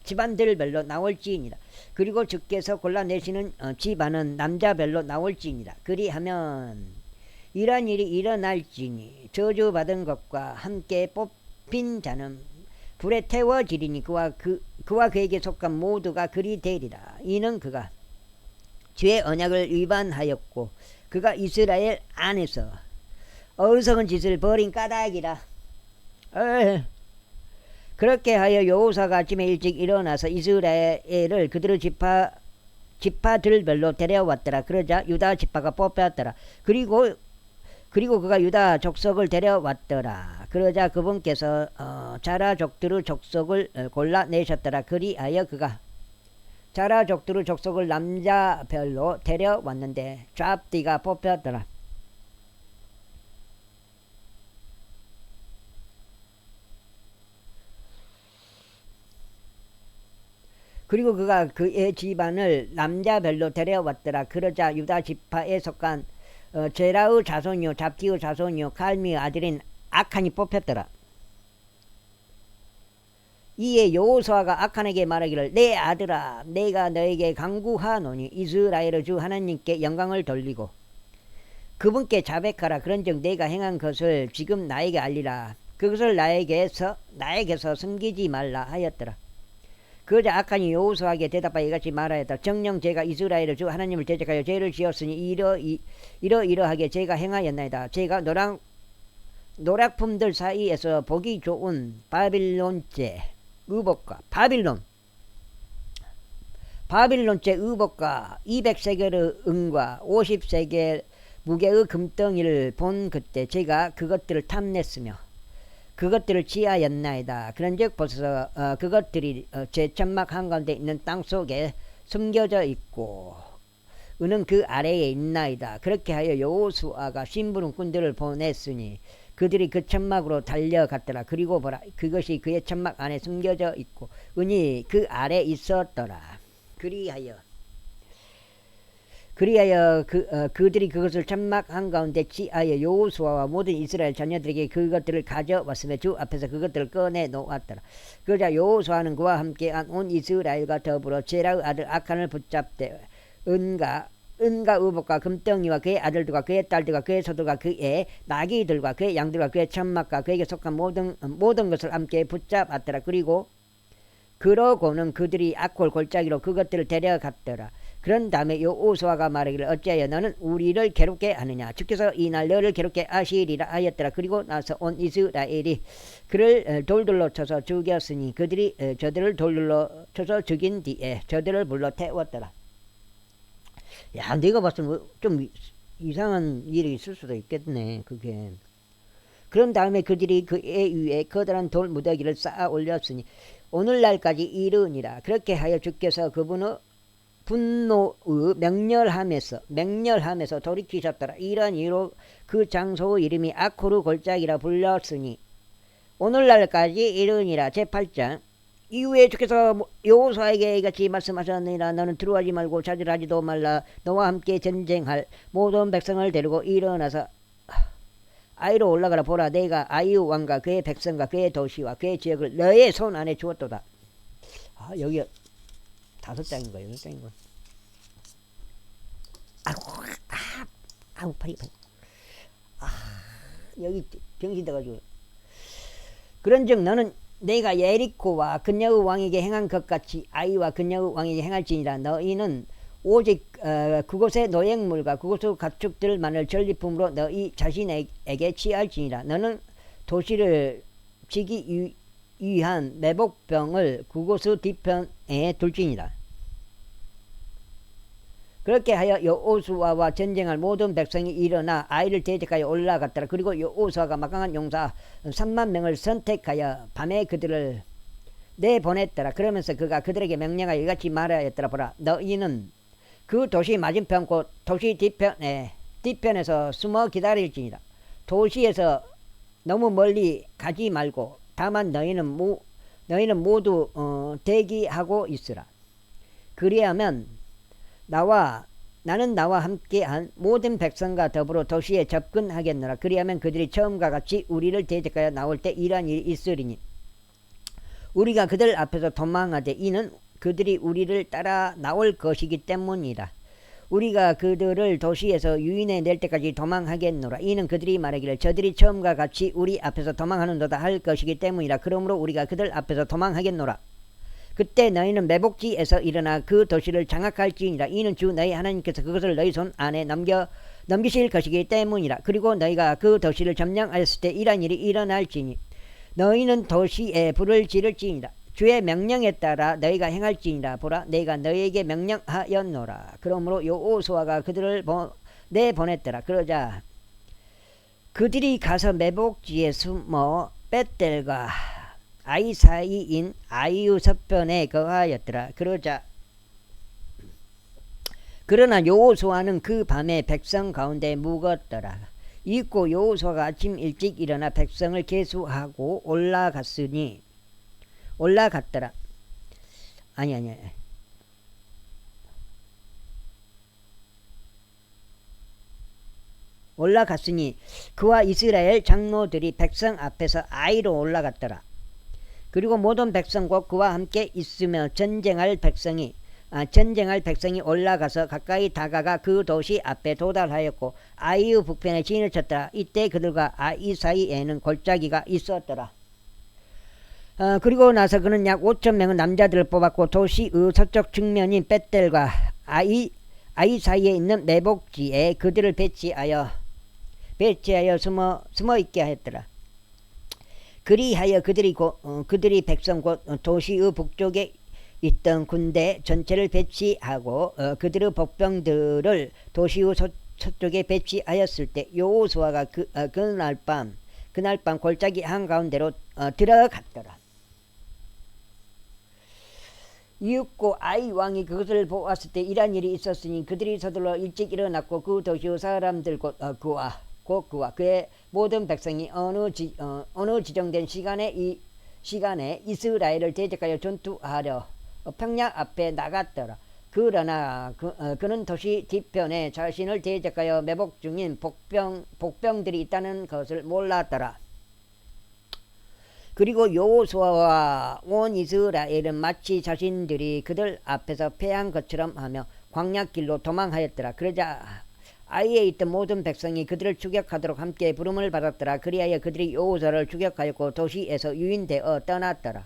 집안들별로 나올지니라. 그리고 주께서 골라내시는 집안은 남자별로 나올지니라. 그리하면 이러한 일이 일어날지니 저주받은 것과 함께 뽑힌 자는 불에 태워지리니 그와 그에게 속한 모두가 그리 되리라. 이는 그가 주의 언약을 위반하였고 그가 이스라엘 안에서 어리석은 짓을 벌인 까닭이라. 그렇게 하여 여호수아가 아침에 일찍 일어나서 이스라엘을 그들의 지파들별로 데려왔더라. 그러자 유다 지파가 뽑혔더라. 그리고 그가 유다 족속을 데려왔더라. 그러자 그분께서 자라족들의 족속을 골라내셨더라. 그리하여 그가 자라족들의 족속을 남자별로 데려왔는데 잡디가 뽑혔더라. 그리고 그가 그의 집안을 남자별로 데려왔더라. 그러자 유다 지파에 속한 제라의 자손이요 잡디의 자손이요 갈미의 아들인 아칸이 뽑혔더라. 이에 여호수아가 아칸에게 말하기를 내 아들아, 내가 너에게 강구하노니 이스라엘의 주 하나님께 영광을 돌리고 그분께 자백하라. 그런즉 내가 행한 것을 지금 나에게 알리라. 그것을 나에게서 숨기지 말라 하였더라. 그러자 아칸이 여호수아에게 대답하여 이같이 말하였다. 정녕 제가 이스라엘의 주 하나님을 대적하여 죄를 지었으니 이러하게 제가 행하였나이다. 제가 노략품들 사이에서 보기 좋은 바빌론제 의복과 바빌론제 의복과 200세겔의 은과 50세겔 무게의 금덩이를 본 그때 제가 그것들을 탐냈으며 그것들을 취하였나이다. 그런즉 벌써 그것들이 제 천막 한가운데 있는 땅속에 숨겨져 있고 은은 그 아래에 있나이다. 그렇게 하여 여호수아가 심부름꾼들을 보냈으니 그들이 그 천막으로 달려갔더라. 그리고 보라, 그것이 그의 천막 안에 숨겨져 있고 은이 그 아래 있었더라. 그리하여 그들이 그것을 천막 한가운데 취하여 여호수아와 모든 이스라엘 자녀들에게 그것들을 가져왔으며 주 앞에서 그것들을 꺼내 놓았더라. 그러자 여호수아는 그와 함께한 온 이스라엘과 더불어 제라의 아들 아칸을 붙잡되 은과 의복과 금덩이와 그의 아들들과 그의 딸들과 그의 소들과 그의 나귀들과 그의 양들과 그의 천막과 그에게 속한 모든 것을 함께 붙잡았더라. 그러고는 그들이 악골 골짜기로 그것들을 데려갔더라. 그런 다음에 여호수아가 말하기를 어찌하여 너는 우리를 괴롭게 하느냐. 주께서 이날 너를 괴롭게 하시리라 하였더라. 그리고 나서 온 이스라엘이 그를 돌들로 쳐서 죽였으니 그들이 저들을 돌들로 쳐서 죽인 뒤에 저들을 불러 태웠더라. 야, 내가 봤을 때 좀 이상한 일이 있을 수도 있겠네. 그게. 그런 다음에 그들이 그의 위에 커다란 돌 무더기를 쌓아 올렸으니 오늘날까지 이르니라. 그렇게 하여 주께서 그분의 분노의 맹렬함에서 돌이키셨더라. 이런 이유로 그 장소의 이름이 아코르 골짜기라 불렸으니 오늘날까지 이르니라. 제8장 이후에 주께서 여호수아에게 이같이 말씀하셨느니라. 너는 두려워하지 말고 좌절하지도 말라. 너와 함께 전쟁할 모든 백성을 데리고 일어나서 아이로 올라가라. 보라, 내가 아이의 왕과 그의 백성과 그의 도시와 그의 지역을 너의 손 안에 주었도다. 여기 5장인 거예요. 6장인 거예요. 팔이. 여기 병신 돼가지고. 그런즉 너는 내가 예리코와 그녀의 왕에게 행한 것 같이 아이와 그녀의 왕에게 행할지니라. 너희는 오직 그곳의 노획물과 그곳의 가축들만을 전리품으로 너희 자신에게 취할지니라. 너는 도시를 지기 위한 매복병을 그곳의 뒤편에 둘지니라. 그렇게 하여 여호수아와 전쟁할 모든 백성이 일어나 아이를 대적하여 올라갔더라. 그리고 여호수아가 막강한 용사 3만 명을 선택하여 밤에 그들을 내보냈더라. 그러면서 그가 그들에게 명령하여 이같이 말하였더라. 보라, 너희는 그 도시 맞은편 곧 도시 뒤편에서 숨어 기다릴지니라. 도시에서 너무 멀리 가지 말고 다만 너희는 모두 대기하고 있으라. 그리하면 나는 나와 함께한 모든 백성과 더불어 도시에 접근하겠노라. 그리하면 그들이 처음과 같이 우리를 대적하여 나올 때 이러한 일이 있으리니 우리가 그들 앞에서 도망하되 이는 그들이 우리를 따라 나올 것이기 때문이다. 우리가 그들을 도시에서 유인해 낼 때까지 도망하겠노라. 이는 그들이 말하기를 저들이 처음과 같이 우리 앞에서 도망하는도다 할 것이기 때문이라. 그러므로 우리가 그들 앞에서 도망하겠노라. 그때 너희는 매복지에서 일어나 그 도시를 장악할지니라. 이는 주 너희 하나님께서 그것을 너희 손 안에 넘기실 것이기 때문이라. 그리고 너희가 그 도시를 점령하였을 때 이러한 일이 일어날지니 너희는 도시에 불을 지를지니라. 주의 명령에 따라 너희가 행할지니라. 보라, 내가 너희에게 명령하였노라. 그러므로 여호수아가 그들을 내보냈더라. 그러자 그들이 가서 매복지에 숨어 벳델과 아이 사이인 아이의 서편에 거하였더라. 그러나 여호수아는 그 밤에 백성 가운데 묵었더라. 있고 여호수아가 아침 일찍 일어나 백성을 계수하고 올라갔더라. 올라갔으니 그와 이스라엘 장로들이 백성 앞에서 아이로 올라갔더라. 그리고 모든 백성 곧 그와 함께 있으며 전쟁할 백성이 올라가서 가까이 다가가 그 도시 앞에 도달하였고 아이의 북편에 진을 쳤더라. 이때 그들과 아이 사이에는 골짜기가 있었더라. 그리고 나서 그는 약 5천 명의 남자들을 뽑았고 도시의 서쪽 측면인 벳델과 아이 사이에 있는 매복지에 그들을 배치하여 숨어 있게 하였더라. 그리하여 그들이 백성 곧 도시의 북쪽에 있던 군대 전체를 배치하고 그들의 복병들을 도시의 서쪽에 배치하였을 때 여호수아가 그날 밤 골짜기 한가운데로 들어갔더라. 이윽고 아이 왕이 그것을 보았을 때 이러한 일이 있었으니 그들이 서둘러 일찍 일어났고 그 도시의 사람들 곧 그와 그의 모든 백성이 어느 지정된 시간에 이스라엘을 대적하여 전투하려 평야 앞에 나갔더라. 그러나 그는 도시 뒤편에 자신을 대적하여 매복 중인 복병들이 있다는 것을 몰랐더라. 그리고 여호수아와 온 이스라엘은 마치 자신들이 그들 앞에서 패한 것처럼 하며 광야길로 도망하였더라. 그러자 아이에 있던 모든 백성이 그들을 추격하도록 함께 부름을 받았더라. 그리하여 그들이 여호수아를 추격하였고 도시에서 유인되어 떠났더라.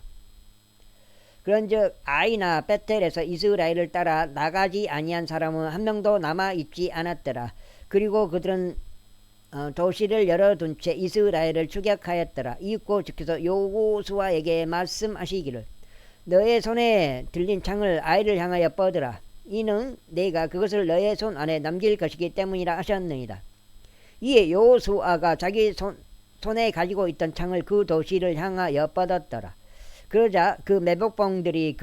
그런즉 아이나 베텔에서 이스라엘을 따라 나가지 아니한 사람은 한 명도 남아 있지 않았더라. 그리고 그들은 도시를 열어둔 채 이스라엘을 추격하였더라. 이윽고 주께서 여호수아에게 말씀하시기를 너의 손에 들린 창을 아이를 향하여 뻗으라. 이는 내가 그것을 너의 손 안에 남길 것이기 때문이라 하셨느니라. 이에 여호수아가 자기 손에 가지고 있던 창을 그 도시를 향하여 뻗었더라. 그러자 그 매복병들이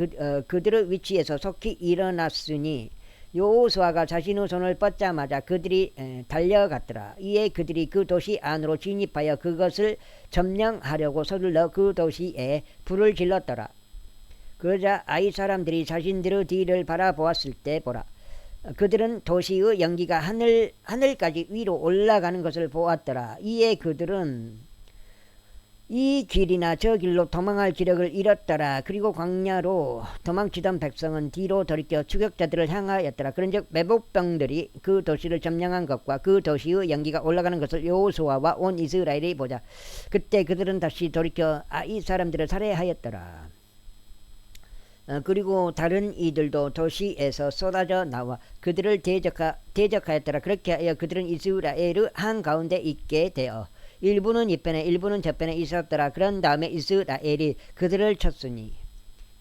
그들의 위치에서 속히 일어났으니 여호수아가 자신의 손을 뻗자마자 그들이 달려갔더라. 이에 그들이 그 도시 안으로 진입하여 그것을 점령하려고 서둘러 그 도시에 불을 질렀더라. 그러자 아이 사람들이 자신들의 뒤를 바라보았을 때 보라, 그들은 도시의 연기가 하늘까지 위로 올라가는 것을 보았더라. 이에 그들은 이 길이나 저 길로 도망할 기력을 잃었더라. 그리고 광야로 도망치던 백성은 뒤로 돌이켜 추격자들을 향하였더라. 그런즉 매복병들이 그 도시를 점령한 것과 그 도시의 연기가 올라가는 것을 여호수아와 온 이스라엘이 보자. 그때 그들은 다시 돌이켜 아이 사람들을 살해하였더라. 그리고 다른 이들도 도시에서 쏟아져 나와 그들을 대적하였더라. 그렇게 하여 그들은 이스라엘의 한가운데 있게 되어 일부는 이편에 일부는 저편에 있었더라. 그런 다음에 이스라엘이 그들을 쳤으니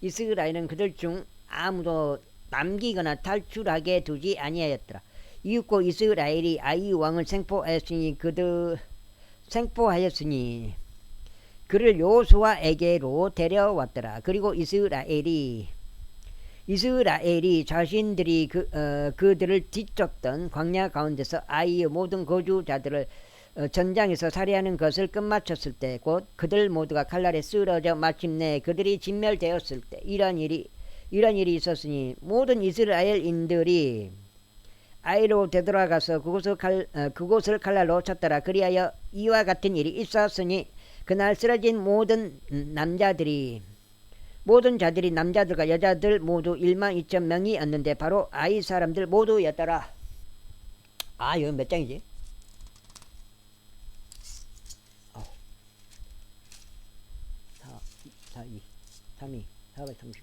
이스라엘은 그들 중 아무도 남기거나 탈출하게 두지 아니하였더라. 이윽고 이스라엘이 아이 왕을 생포하였으니 그를 여호수아에게로 데려왔더라. 그리고 이스라엘이 자신들이 그들을 뒤쫓던 광야 가운데서 아이의 모든 거주자들을 전장에서 살해하는 것을 끝마쳤을 때 곧 그들 모두가 칼날에 쓰러져 마침내 그들이 진멸되었을 때 이런 일이 있었으니 모든 이스라엘인들이 아이로 되돌아가서 그곳을 칼날로 쳤더라. 그리하여 이와 같은 일이 있었으니 그날 쓰러진 모든 자들이 남자들과 여자들 모두 12,000명이었는데 바로 아이 사람들 모두였더라. 여기 몇 장이지? 4, 2, 3, 2, 439.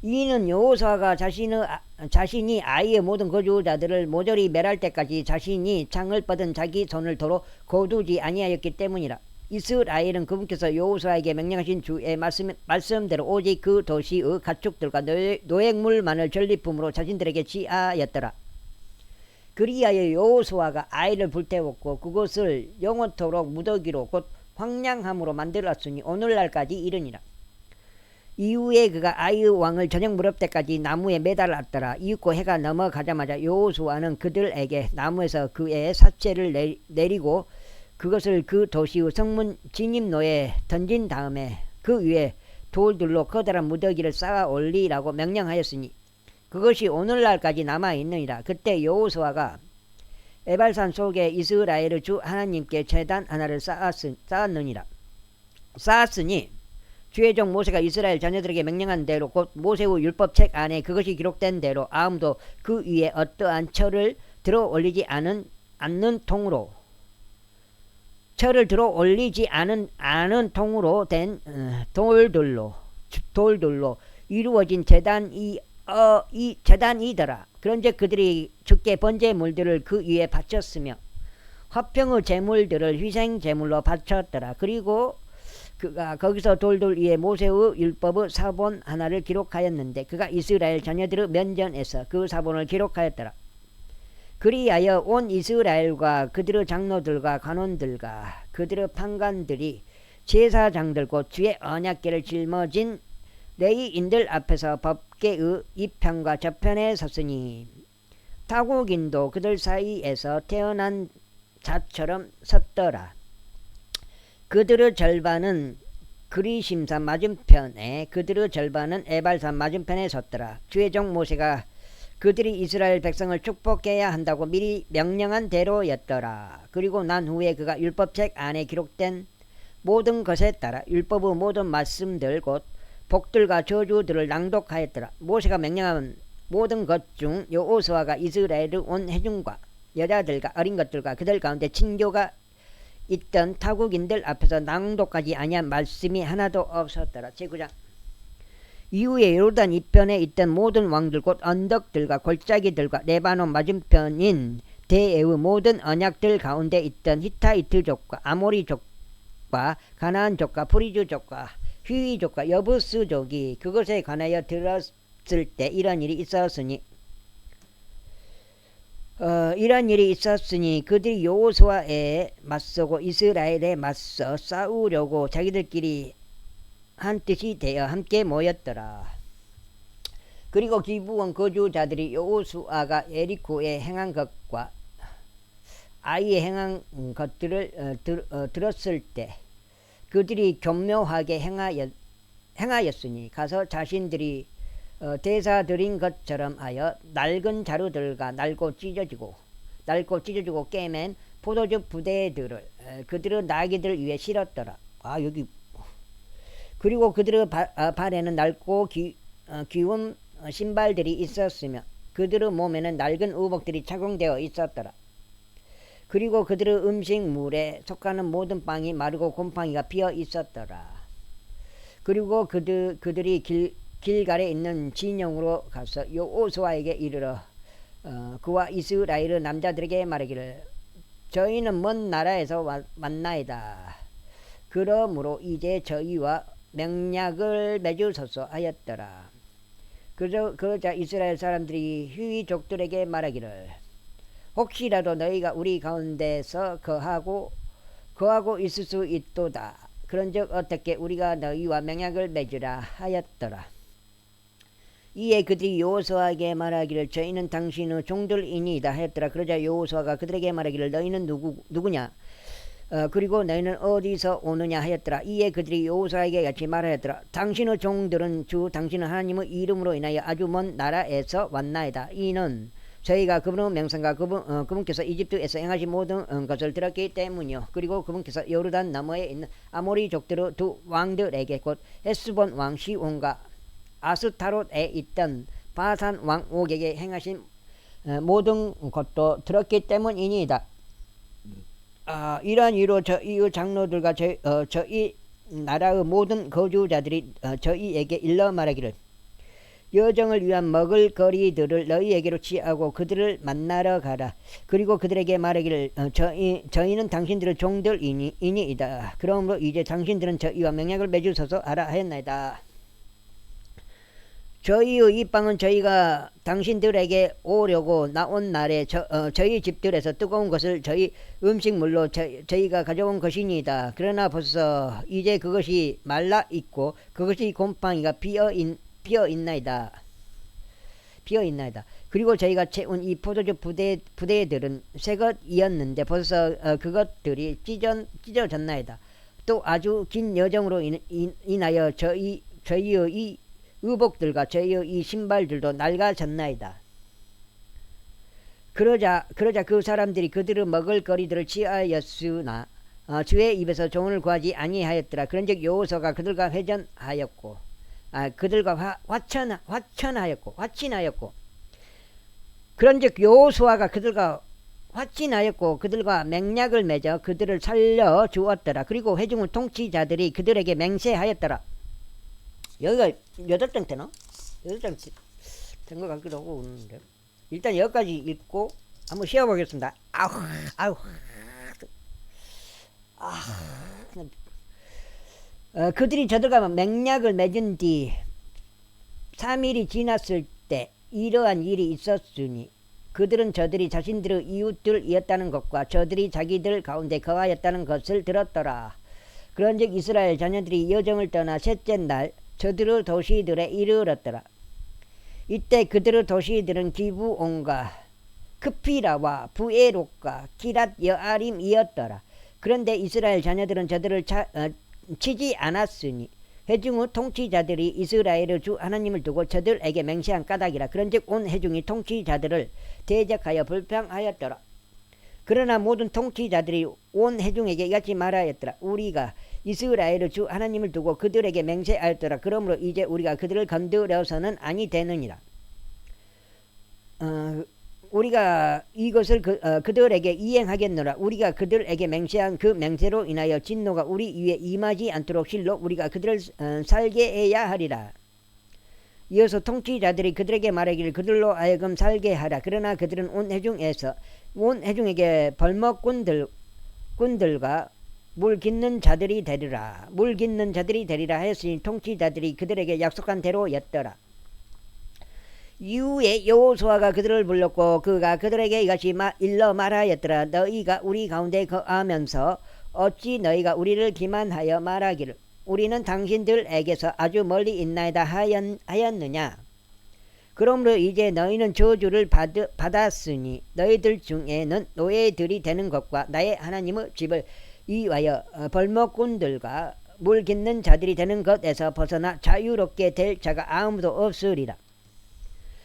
이는 여호수아가 자신이 아이의 모든 거주자들을 모조리 멸할 때까지 자신이 창을 뻗은 자기 손을 도로 거두지 아니하였기 때문이라. 이스라엘은 그분께서 여호수아에게 명령하신 주의 말씀대로 오직 그 도시의 가축들과 노획물만을 전리품으로 자신들에게 취하였더라. 그리하여 여호수아가 아이를 불태웠고 그곳을 영원토록 무더기로 곧 황량함으로 만들었으니 오늘날까지 이르니라. 이후에 그가 아이 왕을 저녁 무렵 때까지 나무에 매달았더라. 이윽고 해가 넘어가자마자 여호수아는 그들에게 나무에서 그의 사체를 내리고 그것을 그 도시의 성문 진입로에 던진 다음에 그 위에 돌들로 커다란 무더기를 쌓아 올리라고 명령하였으니 그것이 오늘날까지 남아있느니라. 그때 여호수아가 에발산 속에 이스라엘의 주 하나님께 제단 하나를 쌓았으니 주의 종 모세가 이스라엘 자녀들에게 명령한 대로 곧 모세의 율법책 안에 그것이 기록된 대로 아무도 그 위에 어떠한 철을 들어 올리지 않는 통으로 된 돌들로 이루어진 제단이더라. 그런즉 그들이 주께 번제물들을 그 위에 바쳤으며 화평의 제물들을 희생 제물로 바쳤더라. 그리고 그가 거기서 돌들 위에 모세의 율법의 사본 하나를 기록하였는데 그가 이스라엘 자녀들의 면전에서 그 사본을 기록하였더라. 그리하여 온 이스라엘과 그들의 장로들과 관원들과 그들의 판관들이 제사장들 곧 주의 언약궤를 짊어진 레위인들 앞에서 법궤의 이편과 저편에 섰으니 타국인도 그들 사이에서 태어난 자처럼 섰더라. 그들의 절반은 그리심산 맞은편에 그들의 절반은 에발산 맞은편에 섰더라. 주의 종 모세가 그들이 이스라엘 백성을 축복해야 한다고 미리 명령한 대로였더라. 그리고 난 후에 그가 율법책 안에 기록된 모든 것에 따라 율법의 모든 말씀들 곧 복들과 저주들을 낭독하였더라. 모세가 명령한 모든 것 중 여호수아가 이스라엘의 온 회중과 여자들과 어린 것들과 그들 가운데 친교가 있던 타국인들 앞에서 낭독하지 아니한 말씀이 하나도 없었더라. 제9장. 이후에 요르단 이편에 있던 모든 왕들 곧 언덕들과 골짜기들과 레바논 맞은편인 대의 모든 언약들 가운데 있던 히타이트족과 아모리족과 가나안족과 프리즈족과 휘위족과 여부스족이 그것에 관하여 들었을 때 이런 일이 있었으니 그들이 여호수아에 맞서고 이스라엘에 맞서 싸우려고 자기들끼리 한 뜻이 되어 함께 모였더라. 그리고 기브온 거주자들이 여호수아가 예리코에 행한 것과 아이에 행한 것들을 들었을 때 그들이 교묘하게 행하였으니 가서 자신들이 대사 드린 것처럼 하여 낡은 자루들과 낡고 찢어지고 깨맨 포도주 부대들을 그들의 나귀들 위에 실었더라. 여기 그리고 그들의 발에는 낡고 귀운 신발들이 있었으며 그들의 몸에는 낡은 의복들이 착용되어 있었더라. 그리고 그들의 음식물에 속하는 모든 빵이 마르고 곰팡이가 피어 있었더라. 그리고 그들이 길갈에 있는 진영으로 가서 여호수아에게 이르러 그와 이스라엘의 남자들에게 말하기를 저희는 먼 나라에서 왔나이다. 그러므로 이제 저희와 맹약을 맺으소서 하였더라. 그러자 이스라엘 사람들이 휴이족들에게 말하기를 혹시라도 너희가 우리 가운데서 거하고 있을 수 있도다. 그런즉 어떻게 우리가 너희와 맹약을 맺으라 하였더라. 이에 그들이 여호수아에게 말하기를 저희는 당신의 종들이니이다 하였더라. 그러자 여호수아가 그들에게 말하기를 너희는 누구냐? 그리고 너희는 어디서 오느냐 하였더라. 이에 그들이 여호수아에게 같이 말하였더라. 당신의 종들은 주 당신의 하나님의 이름으로 인하여 아주 먼 나라에서 왔나이다. 이는 저희가 그분의 명성과 그분께서 이집트에서 행하신 모든 것을 들었기 때문이요. 그리고 그분께서 요르단 너머에 있는 아모리 족들의 두 왕들에게 곧 헤스본 왕 시온과 아스타롯에 있던 바산 왕 옥에게 행하신 모든 것도 들었기 때문이니이다. 이러한 이유로 저희의 장로들과 저희 나라의 모든 거주자들이 저희에게 일러 말하기를 여정을 위한 먹을 거리들을 너희에게로 취하고 그들을 만나러 가라. 그리고 그들에게 말하기를 저희는 당신들의 종들이니이다. 그러므로 이제 당신들은 저희와 맹약을 맺으소서 하라 하였나이다. 저희의 이 빵은 저희가 당신들에게 오려고 나온 날에 저희 집들에서 뜨거운 것을 저희 음식물로 저희가 가져온 것이니이다. 그러나 벌써 이제 그것이 말라 있고 그것이 곰팡이가 피어 있나이다. 그리고 저희가 채운 이 포도주 부대들은 새것이었는데 벌써 그것들이 찢어졌나이다. 또 아주 긴 여정으로 인하여 저희의 이 의복들과 저희의 이 신발들도 낡아졌나이다. 그러자 그 사람들이 그들의 먹을 거리들을 취하였으나 주의 입에서 조언을 구하지 아니하였더라. 그런즉 여호수아가 그들과 회전하였고 그들과 화친하였고 그런즉 여호수아가 그들과 화친하였고 그들과 맹약을 맺어 그들을 살려 주었더라. 그리고 회중의 통치자들이 그들에게 맹세하였더라. 여기가 8장 되나? 8장 된 것 같기도 하고 그러는데 일단 여기까지 읽고 한번 쉬어보겠습니다. 그들이 저들과 맹약을 맺은 뒤 3일이 지났을 때 이러한 일이 있었으니 그들은 저들이 자신들의 이웃들이었다는 것과 저들이 자기들 가운데 거하였다는 것을 들었더라. 그런즉 이스라엘 자녀들이 여정을 떠나 셋째 날 저들의 도시들에 이르렀더라. 이때 그들의 도시들은 기브온과 크피라와 부에롯과 기랏 여아림이었더라. 그런데 이스라엘 자녀들은 저들을 치지 않았으니 회중의 통치자들이 이스라엘의 주 하나님을 두고 저들에게 맹세한 까닭이라. 그런즉 온 회중이 통치자들을 대적하여 불평하였더라. 그러나 모든 통치자들이 온 회중에게 이같이 말하였더라. 우리가 이스라엘의 주 하나님을 두고 그들에게 맹세하였더라. 그러므로 이제 우리가 그들을 건드려서는 아니 되느니라. 우리가 이것을 그들에게 이행하겠노라. 우리가 그들에게 맹세한 그 맹세로 인하여 진노가 우리 위에 임하지 않도록 실로 우리가 그들을 살게 해야 하리라. 이어서 통치자들이 그들에게 말하기를 그들로 하여금 살게 하라. 그러나 그들은 온 회중에게 벌목꾼들과 물 깃는 자들이 되리라 하였으니 통치자들이 그들에게 약속한 대로였더라. 이후에 여호수아가 그들을 불렀고 그가 그들에게 이같이 일러 말하였더라. 너희가 우리 가운데 거하면서 어찌 너희가 우리를 기만하여 말하기를 우리는 당신들에게서 아주 멀리 있나이다 하였느냐. 그러므로 이제 너희는 저주를 받았으니 너희들 중에는 노예들이 되는 것과 나의 하나님의 집을 이와여 벌목꾼들과 물 깃는 자들이 되는 것에서 벗어나 자유롭게 될 자가 아무도 없으리라.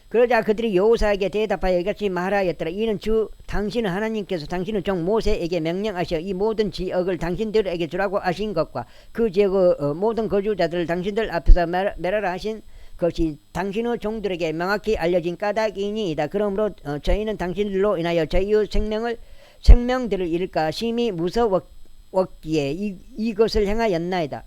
그러자 그들이 여호사에게 대답하여 이같이 말하였더라. 이는 주 당신은 하나님께서 당신의 종 모세에게 명령하셔 이 모든 지역을 당신들에게 주라고 하신 것과 그 지역의 모든 거주자들을 당신들 앞에서 멸하라 하신 것이 당신의 종들에게 명확히 알려진 까닭이니이다. 그러므로 저희는 당신들로 인하여 저희의 생명들을 잃을까 심히 무서웠기에 이것을 행하였나이다.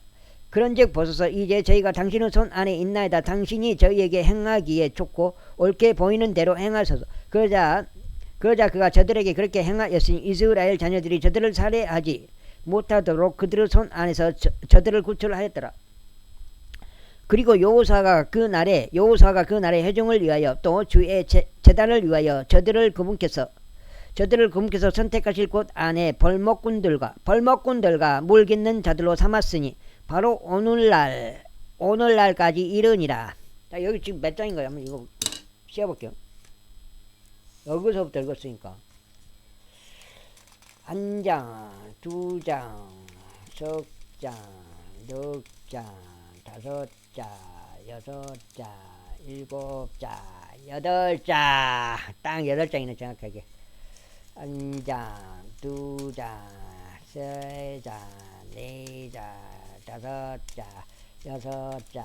그런즉 보소서 이제 저희가 당신의 손 안에 있나이다. 당신이 저희에게 행하기에 좋고 옳게 보이는 대로 행하소서. 그러자 그가 저들에게 그렇게 행하였으니 이스라엘 자녀들이 저들을 살해하지 못하도록 그들의 손 안에서 저들을 구출하였더라. 그리고 여호사가 그 날에 회중을 위하여 또 주의 제단을 위하여 저들을 그분께서 선택하실 곳 안에 벌목꾼들과 물깃는 자들로 삼았으니 바로 오늘날까지 이르니라. 자, 여기 지금 몇 장인가요? 한번 이거 씌워볼게요. 여기서부터 읽었으니까 한 장, 두 장, 석 장, 넉 장, 다섯 장, 여섯 장, 일곱 장, 여덟 장. 딱 8장이네 정확하게. 한 장, 두 장, 세 장, 네 장, 다섯 장, 여섯 장,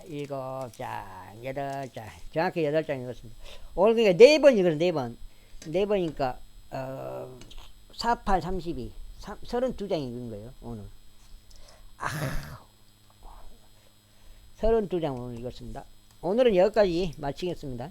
일곱 장, 8장. 정확히 8장 읽었습니다. 오늘 그러니까 4번 읽었어요. 4번. 4번이니까 4, 8, 32 32장 읽은 거예요. 오늘 32장 오늘 읽었습니다. 오늘은 여기까지 마치겠습니다.